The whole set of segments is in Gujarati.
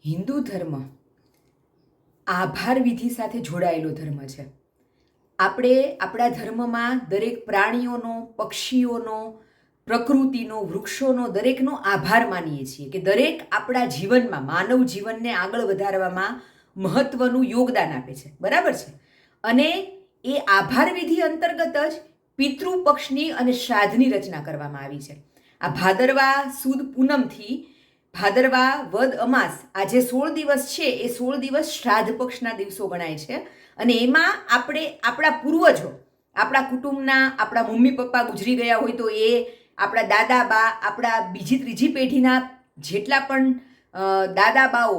હિન્દુ ધર્મ આભાર વિધિ સાથે જોડાયેલો ધર્મ છે. આપણે આપણા ધર્મમાં દરેક પ્રાણીઓનો, પક્ષીઓનો, પ્રકૃતિનો, વૃક્ષોનો, દરેકનો આભાર માનીએ છીએ કે દરેક આપણા જીવનમાં માનવ જીવનને આગળ વધારવામાં મહત્વનું યોગદાન આપે છે. બરાબર છે. અને એ આભાર વિધિ અંતર્ગત જ પિતૃ પક્ષની અને શ્રાદ્ધની રચના કરવામાં આવી છે. આ ભાદરવા સુદ પૂનમથી ભાદરવા વદ અમાસ આ જે 16 દિવસ છે એ 16 દિવસ શ્રાદ્ધ પક્ષના દિવસો ગણાય છે. અને એમાં આપણે આપણા પૂર્વજો, આપણા કુટુંબના, આપણા મમ્મી પપ્પા ગુજરી ગયા હોય તો એ, આપણા દાદા બા, આપણા બીજી ત્રીજી પેઢીના જેટલા પણ દાદા બાઓ,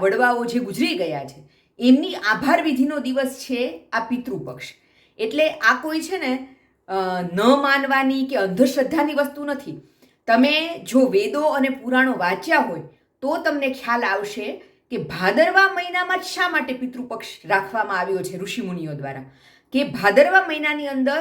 વડવાઓ જે ગુજરી ગયા છે એમની આભાર વિધિનો દિવસ છે આ પિતૃપક્ષ. એટલે આ કોઈ છે ને ન માનવાની કે અંધશ્રદ્ધાની વસ્તુ નથી. તમે જો વેદો અને પુરાણો વાંચ્યા હોય તો તમને ખ્યાલ આવશે કે ભાદરવા મહિનામાં જ શા માટે પિતૃપક્ષ રાખવામાં આવ્યો છે ઋષિમુનિઓ દ્વારા. કે ભાદરવા મહિનાની અંદર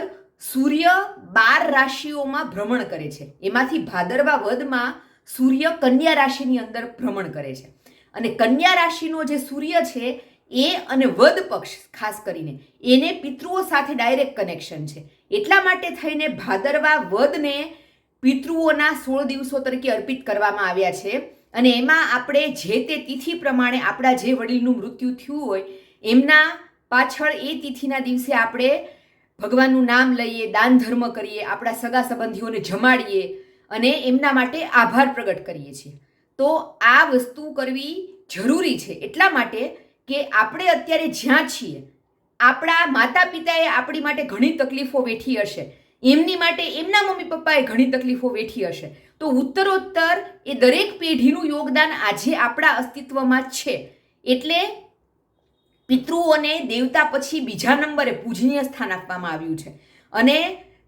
સૂર્ય 12 રાશિઓમાં ભ્રમણ કરે છે. એમાંથી ભાદરવા વદમાં સૂર્ય કન્યા રાશિની અંદર ભ્રમણ કરે છે. અને કન્યા રાશિનો જે સૂર્ય છે એ અને વદ પક્ષ ખાસ કરીને એને પિતૃઓ સાથે ડાયરેક્ટ કનેક્શન છે. એટલા માટે થઈને ભાદરવા વદને પિતૃઓના 16 દિવસો તરીકે અર્પિત કરવામાં આવ્યા છે. અને એમાં આપણે જે તે તિથિ પ્રમાણે આપણા જે વડીલનું મૃત્યુ થયું હોય એમના પાછળ એ તિથિના દિવસે આપણે ભગવાનનું નામ લઈએ, દાન ધર્મ કરીએ, આપણા સગા સંબંધીઓને જમાડીએ અને એમના માટે આભાર પ્રગટ કરીએ છીએ. તો આ વસ્તુ કરવી જરૂરી છે એટલા માટે કે આપણે અત્યારે જ્યાં છીએ, આપણા માતા પિતાએ આપણી માટે ઘણી તકલીફો વેઠી હશે, એમની માટે એમના મમ્મી પપ્પાએ ઘણી તકલીફો વેઠી હશે. તો ઉત્તરોત્તર એ દરેક પેઢીનું યોગદાન આજે આપણા અસ્તિત્વમાં છે. એટલે પિતૃઓને દેવતા પછી બીજા નંબરે પૂજનીય સ્થાન આપવામાં આવ્યું છે. અને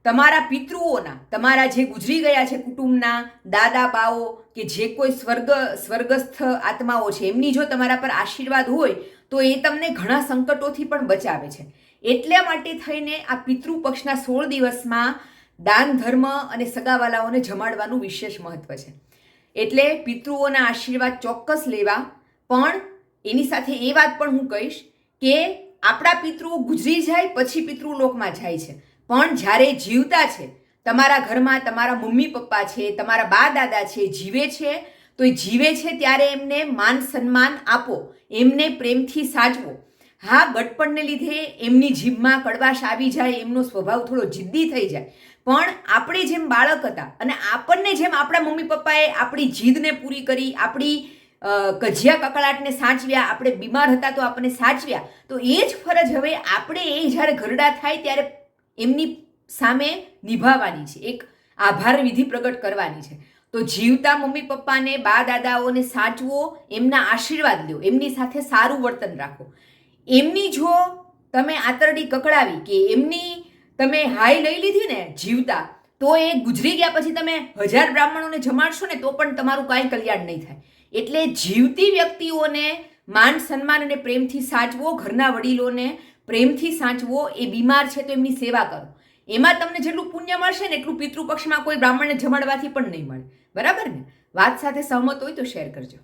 તમારા પિતૃઓના, તમારા જે ગુજરી ગયા છે કુટુંબના દાદા બાઓ કે જે કોઈ સ્વર્ગસ્થ આત્માઓ છે એમની જો તમારા પર આશીર્વાદ હોય તો એ તમને ઘણા સંકટોથી પણ બચાવે છે. એટલા માટે થઈને આ પિતૃપક્ષના 16 દિવસમાં દાન ધર્મ અને સગાવાલાઓને જમાડવાનું વિશેષ મહત્વ છે. એટલે પિતૃઓના આશીર્વાદ ચોક્કસ લેવા. પણ એની સાથે એ વાત પણ હું કહીશ કે આપણા પિતૃઓ ગુજરી જાય પછી પિતૃલોકમાં જાય છે, પણ જ્યારે જીવતા છે, તમારા ઘરમાં તમારા મમ્મી પપ્પા છે, તમારા બા દાદા છે, જીવે છે તો એ જીવે છે ત્યારે એમને માન સન્માન આપો, એમને પ્રેમથી સાચવો. હા, ગટપણને લીધે એમની જીભમાં કડવાશ આવી જાય, એમનો સ્વભાવ થોડો જિદ્દી થઈ જાય, પણ આપણે જેમ બાળક હતા અને આપણને જેમ આપણા મમ્મી પપ્પાએ આપણી જીદને પૂરી કરી, આપણી કજિયા કકળાટને સાચવ્યા, આપણે બીમાર હતા તો આપણને સાચવ્યા, તો એ જ ફરજ હવે આપણે એ જ્યારે ઘરડા થાય ત્યારે એમની સામે નિભાવવાની છે, એક આભાર વિધિ પ્રગટ કરવાની છે. તો જીવતા મમ્મી પપ્પાને, બા દાદાઓને સાચવો, એમના આશીર્વાદ લો, એમની સાથે સારું વર્તન રાખો. એમની જો તમે આંતરડી કકડાવી કે એમની તમે હાઈ લઈ લીધી ને જીવતા, તો એ ગુજરી ગયા પછી તમે 1000 બ્રાહ્મણોને જમાડશો ને તો પણ તમારું કાંઈ કલ્યાણ નહીં થાય. એટલે જીવતી વ્યક્તિઓને માન સન્માન અને પ્રેમથી સાચવો, ઘરના વડીલોને પ્રેમથી સાચવો. એ બીમાર છે તો એમની સેવા કરો. એમાં તમને જેટલું પુણ્ય મળશે ને એટલું પિતૃપક્ષમાં કોઈ બ્રાહ્મણને જમાડવાથી પણ નહીં મળે. બરાબર ને? વાત સાથે સહમત હોય તો શેર કરજો.